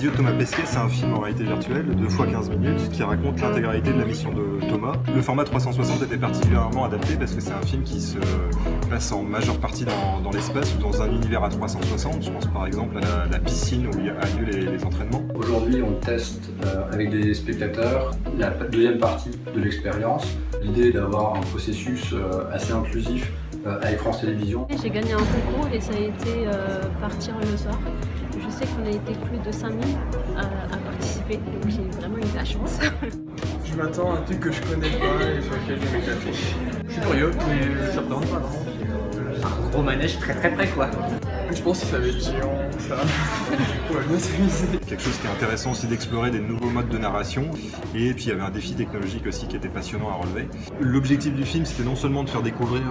Adieu Thomas Pesquet, c'est un film en réalité virtuelle de 2x15 minutes qui raconte l'intégralité de la mission de Thomas. Le format 360 était particulièrement adapté parce que c'est un film qui se passe en majeure partie dans l'espace ou dans un univers à 360. Je pense par exemple à la piscine où il y a lieu les entraînements. Aujourd'hui, on teste avec des spectateurs la deuxième partie de l'expérience. L'idée est d'avoir un processus assez inclusif avec France Télévisions. J'ai gagné un concours et ça a été partir le soir. Je sais qu'on a été plus de 5000 à participer, donc j'ai vraiment eu de la chance. Je m'attends à un truc que je connais pas et sur lequel je vais m'éclater. Je suis curieux, mais ça représente pas, non? C'est un gros manège très près quoi. Je pense que ça va être géant, ça. On va bien s'amuser. Quelque chose qui est intéressant aussi d'explorer des nouveaux modes de narration, et puis il y avait un défi technologique aussi qui était passionnant à relever. L'objectif du film, c'était non seulement de faire découvrir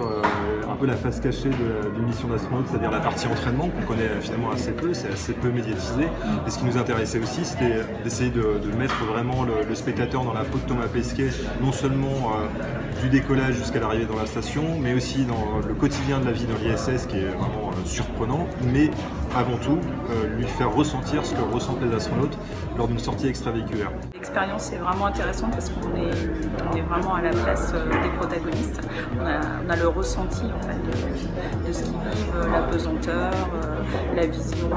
un peu la face cachée d'une mission d'astronaute, c'est-à-dire la partie entraînement qu'on connaît finalement assez peu, c'est assez peu médiatisé, et ce qui nous intéressait aussi, c'était d'essayer de mettre vraiment le spectateur dans la peau de Thomas Pesquet, non seulement du décollage jusqu'à l'arrivée dans la station, mais aussi dans le quotidien de la vie dans l'ISS qui est vraiment surprenant, mais avant tout lui faire ressentir ce que ressentent les astronautes lors d'une sortie extravéhiculaire. L'expérience est vraiment intéressante parce qu'on est vraiment à la place des protagonistes. On a le ressenti en fait, de ce qu'ils vivent, la pesanteur, la vision.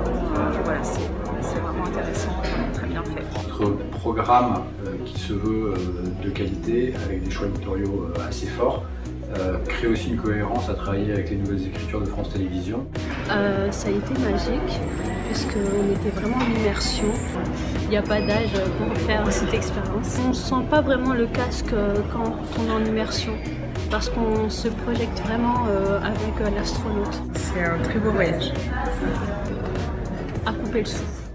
Voilà, c'est vraiment intéressant, très bien fait. Notre programme qui se veut de qualité avec des choix éditoriaux assez forts crée aussi une cohérence à travailler avec les nouvelles écritures de France Télévisions. Ça a été magique puisqu'on était vraiment en immersion. Il n'y a pas d'âge pour faire cette expérience. On ne sent pas vraiment le casque quand on est en immersion parce qu'on se projette vraiment avec l'astronaute. C'est un très beau voyage. À couper le souffle.